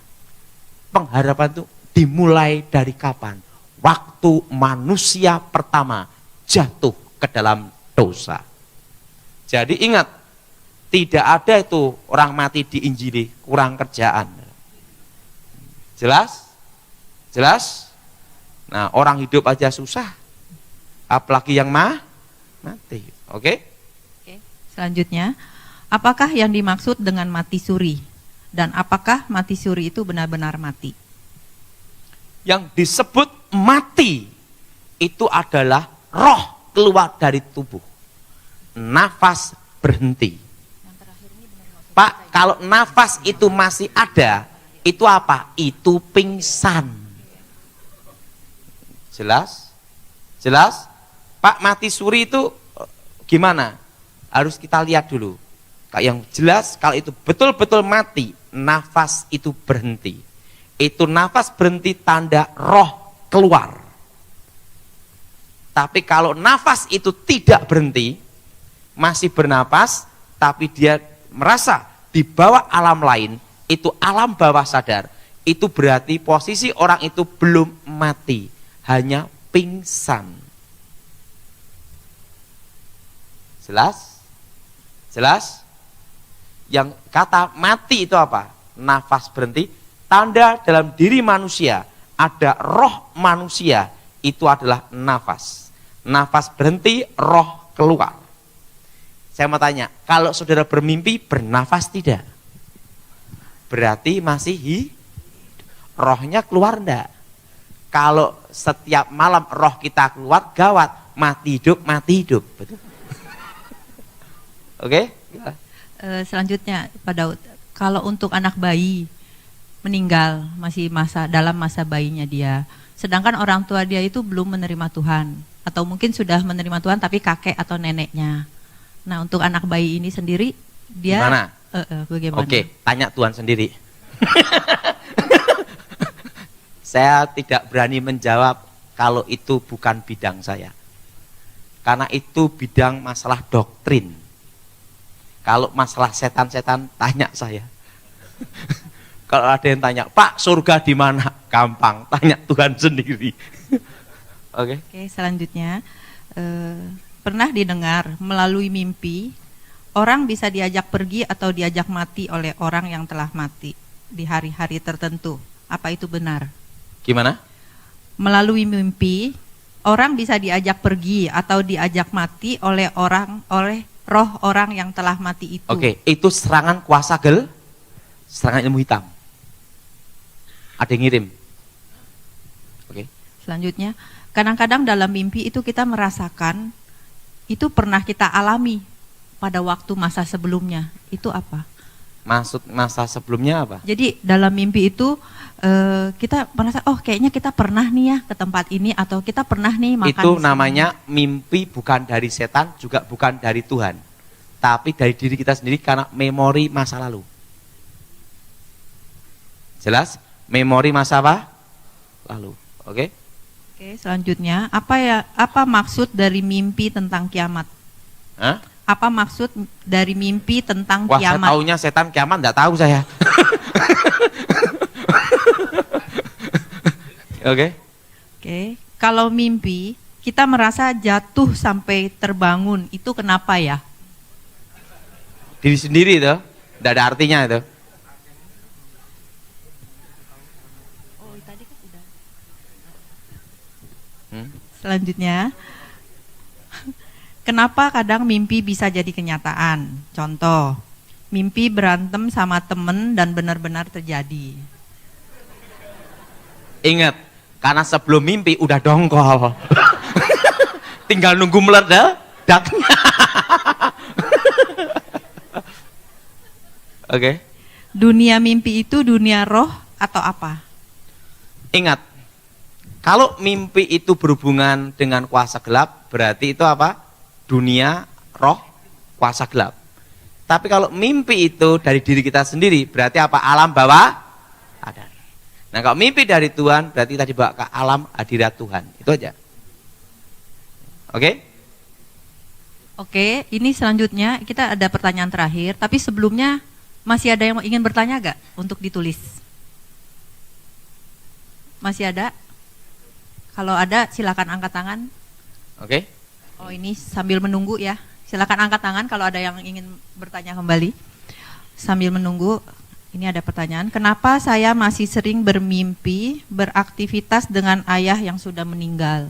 pengharapan itu dimulai dari kapan? Waktu manusia pertama jatuh ke dalam dosa. Jadi ingat, tidak ada itu orang mati diinjili kurang kerjaan. Jelas? Jelas? Nah, orang hidup aja susah, apalagi yang mati. Oke? Oke, selanjutnya, apakah yang dimaksud dengan mati suri? Dan apakah mati suri itu benar-benar mati? Yang disebut mati itu adalah roh keluar dari tubuh. Nafas berhenti. Pak, kalau nafas itu masih ada, itu apa? Itu pingsan. Jelas? Jelas? Pak, mati suri itu gimana? Harus kita lihat dulu. Yang jelas kalau itu betul-betul mati, nafas itu berhenti. Itu nafas berhenti tanda roh keluar. Tapi kalau nafas itu tidak berhenti, masih bernapas, tapi dia merasa di bawah alam lain, itu alam bawah sadar, itu berarti posisi orang itu belum mati, hanya pingsan. Jelas? Jelas? Yang kata mati itu apa? Nafas berhenti, tanda dalam diri manusia ada roh manusia, itu adalah nafas. Nafas berhenti, roh keluar. Saya mau tanya, kalau saudara bermimpi, bernafas tidak? Berarti masih rohnya keluar enggak? Kalau setiap malam roh kita keluar, gawat, mati hidup, betul? Oke? Selanjutnya, Pak Daud, kalau untuk anak bayi meninggal masih dalam masa bayinya dia, sedangkan orang tua dia itu belum menerima Tuhan, atau mungkin sudah menerima Tuhan tapi kakek atau neneknya. Nah, untuk anak bayi ini sendiri dia gimana? Bagaimana? Oke, tanya Tuhan sendiri. Saya tidak berani menjawab kalau itu bukan bidang saya. Karena itu bidang masalah doktrin. Kalau masalah setan-setan, tanya saya. Kalau ada yang tanya, Pak, surga di mana? Gampang, tanya Tuhan sendiri. Oke. Oke, selanjutnya, pernah didengar melalui mimpi, orang bisa diajak pergi atau diajak mati oleh orang yang telah mati di hari-hari tertentu. Apa itu benar? Gimana? Melalui mimpi, orang bisa diajak pergi atau diajak mati oleh roh orang yang telah mati itu. Oke, itu serangan kuasa serangan ilmu hitam. Ada yang ngirim. Oke. Selanjutnya, kadang-kadang dalam mimpi itu kita merasakan, itu pernah kita alami pada waktu masa sebelumnya. Itu apa? Maksud masa sebelumnya apa? Jadi dalam mimpi itu kita merasa, oh kayaknya kita pernah nih ya ke tempat ini, atau kita pernah nih makan. Itu namanya mimpi, bukan dari setan, juga bukan dari Tuhan, tapi dari diri kita sendiri karena memori masa lalu. Jelas? Memori masa apa? Lalu. Oke? Oke, selanjutnya, apa maksud dari mimpi tentang kiamat? Hah? Apa maksud dari mimpi tentang Wah, kiamat? saya taunya setan kiamat, enggak tahu saya. Oke. Oke, kalau mimpi kita merasa jatuh sampai terbangun, itu kenapa ya? Diri sendiri itu, enggak ada artinya itu. Oh, tadi kan sudah. Selanjutnya, kenapa kadang mimpi bisa jadi kenyataan? Contoh, mimpi berantem sama temen dan benar-benar terjadi. Ingat, karena sebelum mimpi udah dongkol. Tinggal nunggu meledaknya. Oke. Dunia mimpi itu dunia roh atau apa? Ingat, kalau mimpi itu berhubungan dengan kuasa gelap, berarti itu apa? Dunia roh, kuasa gelap. Tapi kalau mimpi itu dari diri kita sendiri, berarti apa? Alam bawah sadar. Nah, kalau mimpi dari Tuhan, berarti kita dibawa ke alam hadirat Tuhan. Itu aja. Oke? Oke, ini selanjutnya kita ada pertanyaan terakhir, tapi sebelumnya masih ada yang ingin bertanya gak untuk ditulis? Masih ada? Kalau ada silakan angkat tangan. Oke? Oh, ini sambil menunggu ya. Silakan angkat tangan kalau ada yang ingin bertanya kembali. Sambil menunggu, ini ada pertanyaan. Kenapa saya masih sering bermimpi beraktivitas dengan ayah yang sudah meninggal?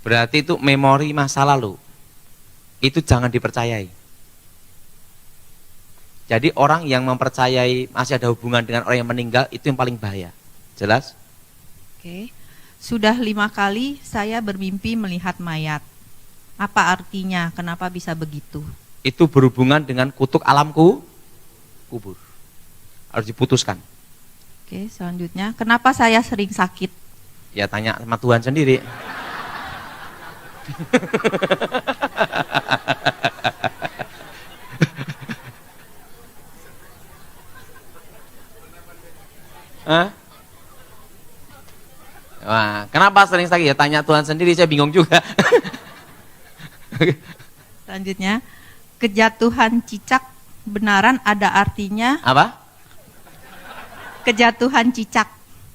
Berarti itu memori masa lalu. Itu jangan dipercayai. Jadi orang yang mempercayai masih ada hubungan dengan orang yang meninggal, itu yang paling bahaya. Jelas? Oke. Sudah 5 kali saya bermimpi melihat mayat. Apa artinya? Kenapa bisa begitu? Itu berhubungan dengan kutuk alamku kubur. Harus diputuskan. Oke, selanjutnya. Kenapa saya sering sakit? Ya tanya sama Tuhan sendiri. Hah? Wah, kenapa sering sakit? Ya tanya Tuhan sendiri, saya bingung juga. Selanjutnya, kejatuhan cicak benaran ada artinya? Apa? Kejatuhan cicak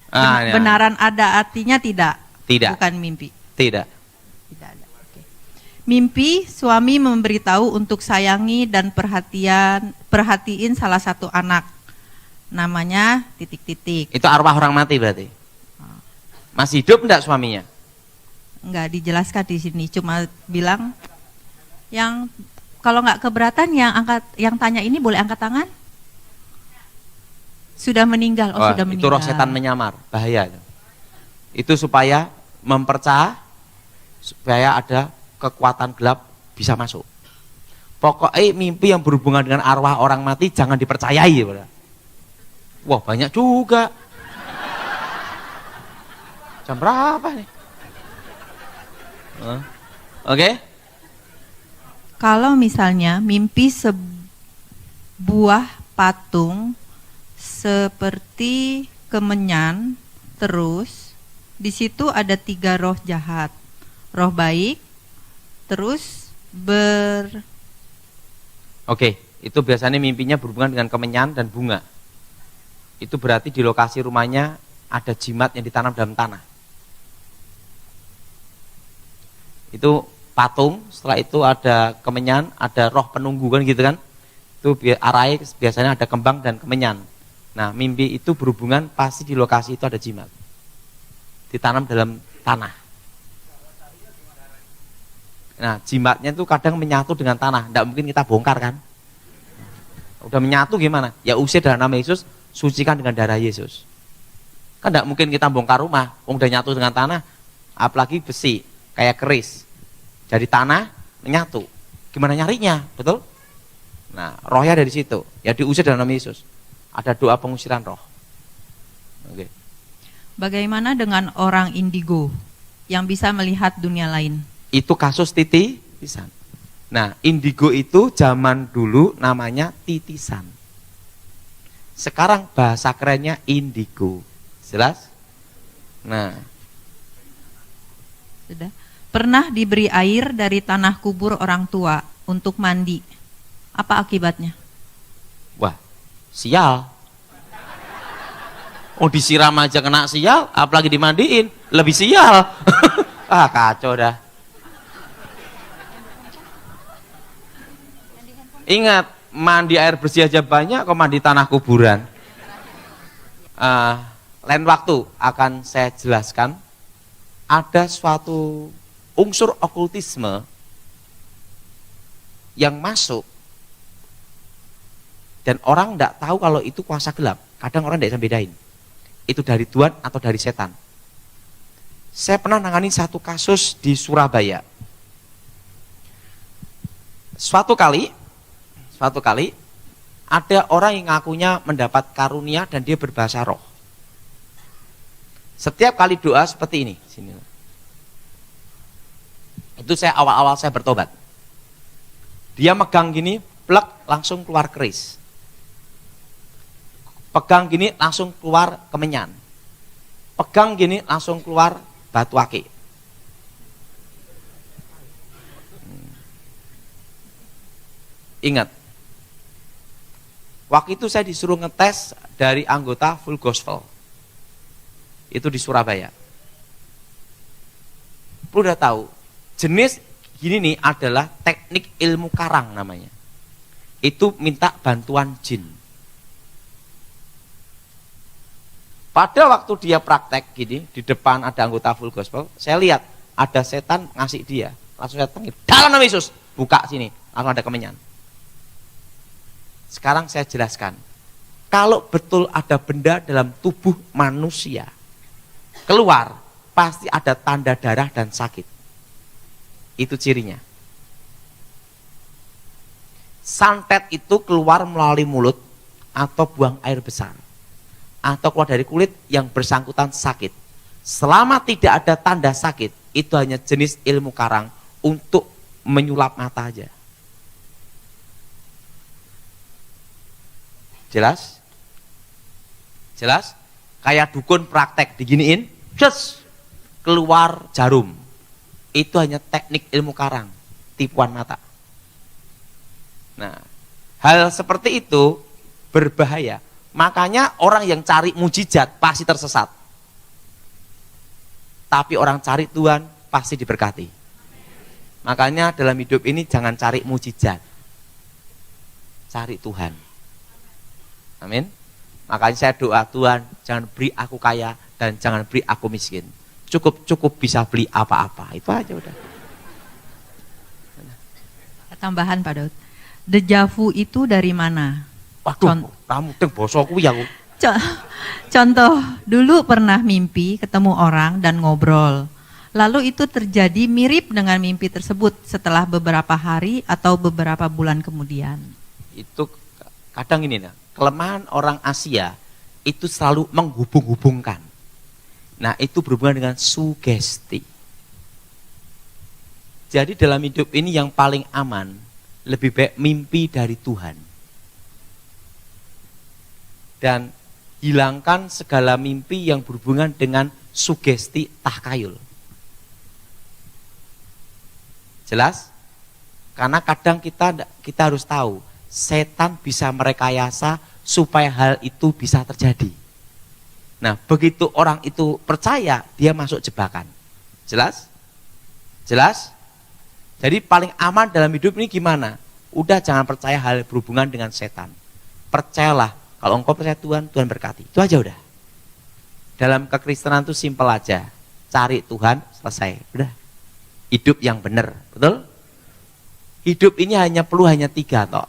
Ya. benaran ada artinya tidak? Tidak. Bukan mimpi. Tidak. Tidak ada. Oke. Mimpi suami memberitahu untuk sayangi dan perhatiin salah satu anak. Namanya titik-titik. Itu arwah orang mati berarti. Masih hidup enggak suaminya? Enggak dijelaskan di sini, cuma bilang yang kalau nggak keberatan yang tanya ini boleh angkat tangan. Sudah meninggal. Oh, sudah meninggal. Itu roh setan menyamar, bahaya. Itu supaya mempercah, supaya ada kekuatan gelap bisa masuk. Pokoknya mimpi yang berhubungan dengan arwah orang mati jangan dipercayai. Wah, banyak juga. Jam berapa nih? Oke. Kalau misalnya mimpi sebuah patung seperti kemenyan, terus di situ ada 3 roh jahat, roh baik, terus Oke, itu biasanya mimpinya berhubungan dengan kemenyan dan bunga. Itu berarti di lokasi rumahnya ada jimat yang ditanam dalam tanah. Itu patung, setelah itu ada kemenyan, ada roh penunggu kan gitu kan. Itu arahnya biasanya ada kembang dan kemenyan. Nah, mimpi itu berhubungan pasti di lokasi itu ada jimat. Ditanam dalam tanah. Nah, jimatnya itu kadang menyatu dengan tanah, tidak mungkin kita bongkar kan. Udah menyatu gimana? Ya usir dalam nama Yesus, sucikan dengan darah Yesus. Kan tidak mungkin kita bongkar rumah, udah nyatu dengan tanah, apalagi besi, kayak keris. Jadi tanah menyatu. Gimana nyarinya? Betul? Nah, rohnya dari situ. Ya diusir dalam nama Yesus. Ada doa pengusiran roh. Oke. bagaimana dengan orang indigo yang bisa melihat dunia lain? Itu kasus titisan. Nah, indigo itu zaman dulu namanya titisan. Sekarang bahasa kerennya indigo. Jelas? Nah, Sudah. Pernah diberi air dari tanah kubur orang tua untuk mandi. Apa akibatnya? wah, sial. Oh, disiram aja kena sial, apalagi dimandiin, lebih sial. Ah, kacau dah. Ingat, mandi air bersih aja banyak, kok mandi tanah kuburan. Lain waktu akan saya jelaskan. Ada suatu unsur okultisme yang masuk dan orang tidak tahu kalau itu kuasa gelap. Kadang orang tidak bisa bedain itu dari Tuhan atau dari setan. Saya pernah nangani satu kasus di Surabaya. Suatu kali ada orang yang ngakunya mendapat karunia dan dia berbahasa roh. Setiap kali doa seperti ini, sini. Itu saya awal-awal saya bertobat. Dia megang gini, plek, langsung keluar keris. Pegang gini langsung keluar kemenyan. Pegang gini langsung keluar batu akik. Ingat, waktu itu saya disuruh ngetes dari anggota Full Gospel. Itu di Surabaya. Lu udah tahu, jenis gini nih adalah teknik ilmu karang namanya. Itu minta bantuan jin. Pada waktu dia praktek gini, di depan ada anggota Full Gospel, saya lihat ada setan ngasih dia. Langsung saya tengil, dalam nama Yesus, buka sini, langsung ada kemenyan. Sekarang saya jelaskan, kalau betul ada benda dalam tubuh manusia, keluar, pasti ada tanda darah dan sakit. Itu cirinya. Santet itu keluar melalui mulut, atau buang air besar, atau keluar dari kulit yang bersangkutan sakit. Selama tidak ada tanda sakit, itu hanya jenis ilmu karang untuk menyulap mata aja. Jelas? Jelas? Kayak dukun praktek diginiin, just keluar jarum. Itu hanya teknik ilmu karang, tipuan mata. Nah, hal seperti itu berbahaya. Makanya orang yang cari mujizat pasti tersesat. Tapi orang cari Tuhan pasti diberkati. Makanya dalam hidup ini jangan cari mujizat. Cari Tuhan. Amin. Makanya saya doa, Tuhan jangan beri aku kaya dan jangan beri aku miskin. Cukup bisa beli apa-apa. Itu aja udah. Tambahan Pak Daud. Dejavu itu dari mana? Waduh, kamu teng bosoku ya. Contoh, dulu pernah mimpi ketemu orang dan ngobrol. Lalu itu terjadi mirip dengan mimpi tersebut setelah beberapa hari atau beberapa bulan kemudian. Itu kadang ini nah, kelemahan orang Asia itu selalu menghubung-hubungkan. Nah, itu berhubungan dengan sugesti. Jadi dalam hidup ini yang paling aman, lebih baik mimpi dari Tuhan. Dan hilangkan segala mimpi yang berhubungan dengan sugesti tahayul. Jelas? Karena kadang kita harus tahu, setan bisa merekayasa supaya hal itu bisa terjadi. Nah, begitu orang itu percaya, dia masuk jebakan. Jelas? Jelas? Jadi paling aman dalam hidup ini gimana? Udah jangan percaya hal berhubungan dengan setan. Percayalah, kalau engkau percaya Tuhan, Tuhan berkati. Itu aja udah. Dalam kekristenan itu simpel aja. Cari Tuhan, selesai. Udah. Hidup yang benar, betul? Hidup ini perlu hanya 3 toh.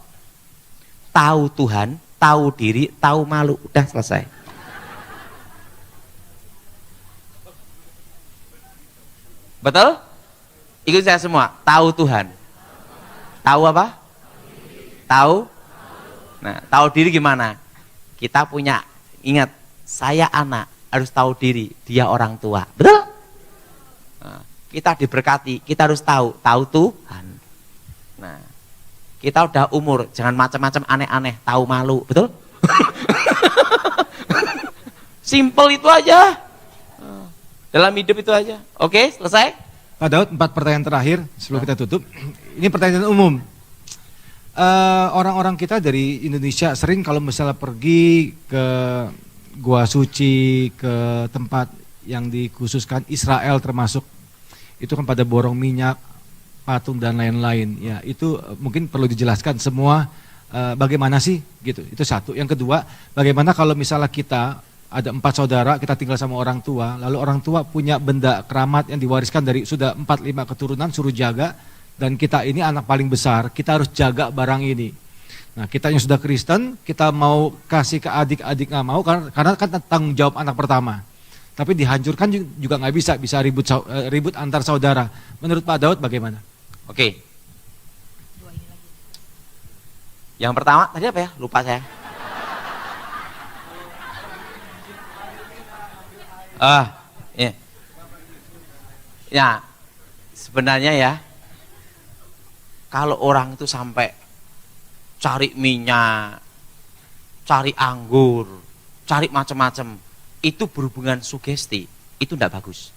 Tahu Tuhan, tahu diri, tahu malu, udah selesai. Betul? Ikut saya semua, tahu Tuhan. Tahu apa? Tahu? Nah, tahu diri gimana? Kita punya, ingat, saya anak, harus tahu diri, dia orang tua. Betul? Nah, kita diberkati, kita harus tahu Tuhan. Nah, kita udah umur, jangan macam-macam aneh-aneh, tahu malu, betul? Simple itu aja. Dalam hidup itu aja. Oke, selesai? Pak Daud, 4 pertanyaan terakhir sebelum kita tutup. Ini pertanyaan umum. Orang-orang kita dari Indonesia sering kalau misalnya pergi ke Gua Suci, ke tempat yang dikhususkan Israel termasuk, itu kan pada borong minyak, patung dan lain-lain. Ya, itu mungkin perlu dijelaskan semua bagaimana sih gitu. Itu satu. Yang kedua, bagaimana kalau misalnya kita ada 4 saudara, kita tinggal sama orang tua, lalu orang tua punya benda keramat yang diwariskan dari sudah 4-5 keturunan, suruh jaga, dan kita ini anak paling besar, kita harus jaga barang ini. Nah, kita yang sudah Kristen, kita mau kasih ke adik-adik nggak mau, karena kan tanggung jawab anak pertama. Tapi dihancurkan juga nggak bisa ribut antar saudara. Menurut Pak Daud bagaimana? Oke. Yang pertama tadi apa ya? Lupa saya. Ya. Ya, sebenarnya ya, kalau orang itu sampai cari minyak, cari anggur, cari macam-macam. Itu berhubungan sugesti, itu tidak bagus.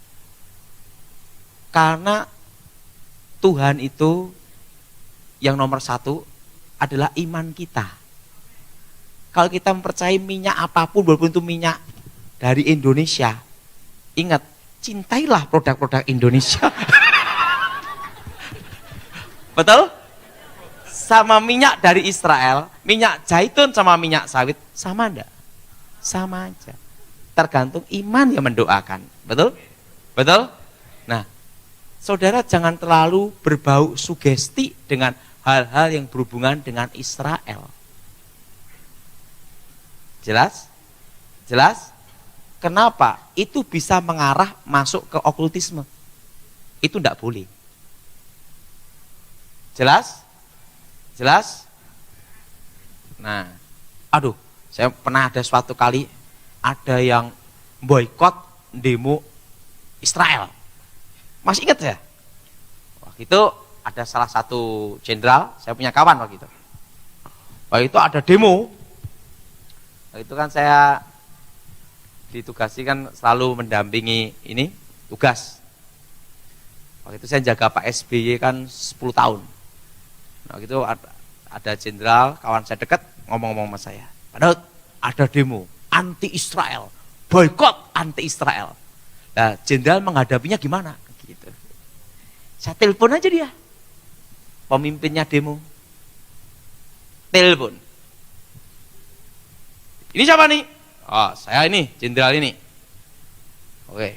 Karena Tuhan itu yang nomor satu adalah iman kita. Kalau kita mempercayai minyak apapun, walaupun itu minyak dari Indonesia, ingat, cintailah produk-produk Indonesia. Betul? Sama minyak dari Israel, minyak zaitun sama minyak sawit, sama enggak? Sama aja. Tergantung iman yang mendoakan. Betul? Betul? Nah, saudara jangan terlalu berbau sugesti dengan hal-hal yang berhubungan dengan Israel. Jelas? Jelas? Kenapa? Itu bisa mengarah masuk ke okultisme. Itu tidak boleh. Jelas? Jelas? Nah, aduh, saya pernah ada suatu kali ada yang boykot demo Israel. Masih ingat ya? Waktu itu ada salah satu jenderal, saya punya kawan waktu itu. Waktu itu ada demo. Waktu itu kan saya ditugasi kan selalu mendampingi ini tugas. Waktu itu saya jaga Pak SBY kan 10 tahun. Nah, waktu itu ada jenderal, kawan saya dekat ngomong-ngomong sama saya. Padahal ada demo anti Israel, boykot anti Israel. Nah, jenderal menghadapinya gimana? Gitu. Saya telepon aja dia, pemimpinnya demo. Telepon. Ini siapa nih? Oh, saya ini, jenderal ini. Oke.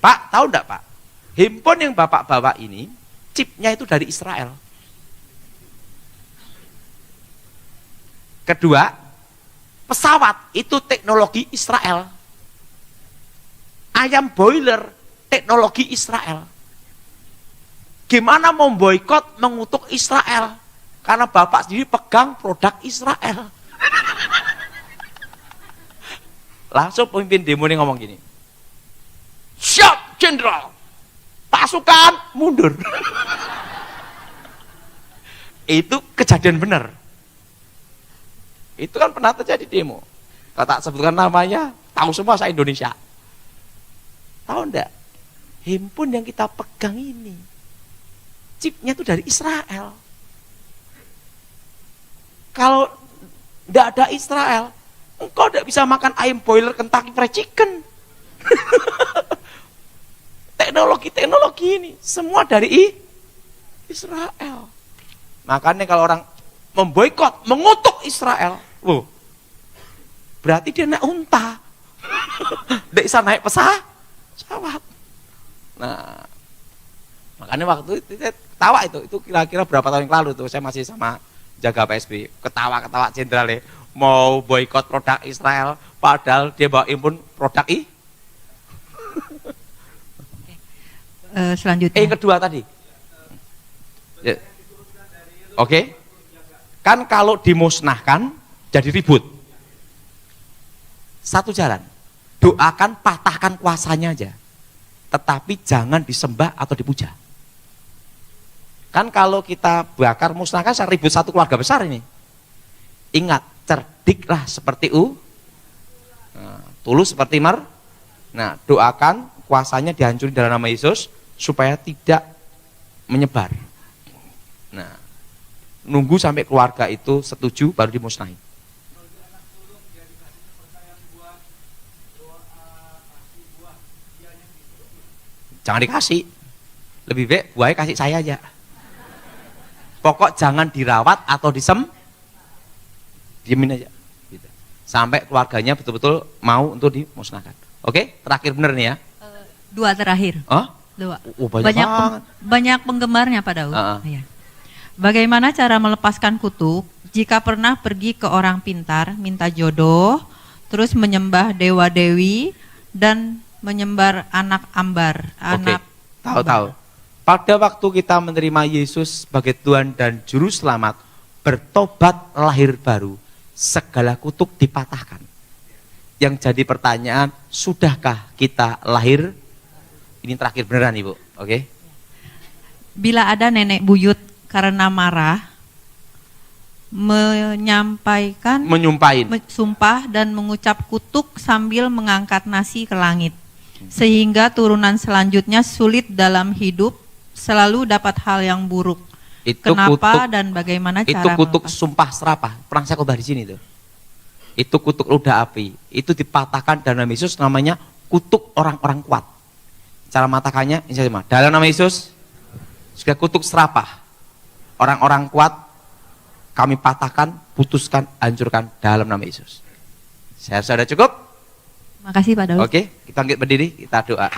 Pak, tahu enggak Pak? Handphone yang Bapak bawa ini, chipnya itu dari Israel. Kedua, pesawat itu teknologi Israel. Ayam boiler, teknologi Israel. Gimana mau boikot, mengutuk Israel? Karena Bapak sendiri pegang produk Israel. Langsung pemimpin demo ini ngomong gini. Siap, jenderal. Pasukan mundur. Itu kejadian benar. Itu kan pernah terjadi demo. Kalau tak sebutkan namanya, tahu semua saya Indonesia. Tahu enggak? Handphone yang kita pegang ini, chipnya itu dari Israel. Kalau tidak ada Israel, engkau tidak bisa makan ayam boiler Kentucky Fried Chicken. Teknologi ini semua dari Israel. Makanya kalau orang memboikot, mengutuk Israel, berarti dia naik unta, tidak bisa naik pesawat. Nah, makanya waktu itu ketawa itu kira-kira berapa tahun yang lalu tuh, saya masih sama jaga PSB, ketawa-ketawa jenderal mau boikot produk Israel, padahal dia bawa impun produk Selanjutnya. yang kedua tadi. Ya. Oke. Kan kalau dimusnahkan jadi ribut. Satu jalan. Doakan, patahkan kuasanya aja. Tetapi jangan disembah atau dipuja. Kan kalau kita bakar musnahkan saya ribut satu keluarga besar ini. Ingat, cerdiklah seperti tulus seperti Nah, doakan kuasanya dihancurin dalam nama Yesus supaya tidak menyebar. Nah, nunggu sampai keluarga itu setuju baru dimusnahin. Jangan dikasih. Lebih baik buahnya kasih saya aja. Pokok jangan dirawat atau diemin aja. Gitu. Sampai keluarganya betul-betul mau untuk dimusnahkan. Oke, terakhir bener nih ya. Dua terakhir. Oh? Dua. Banyak banyak penggemarnya Pak Daud. Ya. Bagaimana cara melepaskan kutuk jika pernah pergi ke orang pintar, minta jodoh, terus menyembah dewa-dewi dan menyembah anak ambar. Anak tahu. Pada waktu kita menerima Yesus sebagai Tuhan dan Juru Selamat, bertobat lahir baru, segala kutuk dipatahkan. Yang jadi pertanyaan, sudahkah kita lahir? Ini terakhir beneran Ibu, oke? Bila ada nenek buyut karena marah menyampaikan Menyumpahin. sumpah dan mengucap kutuk sambil mengangkat nasi ke langit, sehingga turunan selanjutnya sulit dalam hidup, selalu dapat hal yang buruk. Itu Kenapa kutuk, dan bagaimana itu cara kutuk melepas? sumpah serapah. Pernah saya khotbah di sini tuh. Itu kutuk roda api. Itu dipatahkan dalam nama Yesus, namanya kutuk orang-orang kuat. Cara matahkannya, ini saya dalam nama Yesus, juga kutuk serapah. Orang-orang kuat kami patahkan, putuskan, hancurkan dalam nama Yesus. Saya sudah cukup? Makasih Pak Daud. Oke, kita bangkit berdiri, kita doa.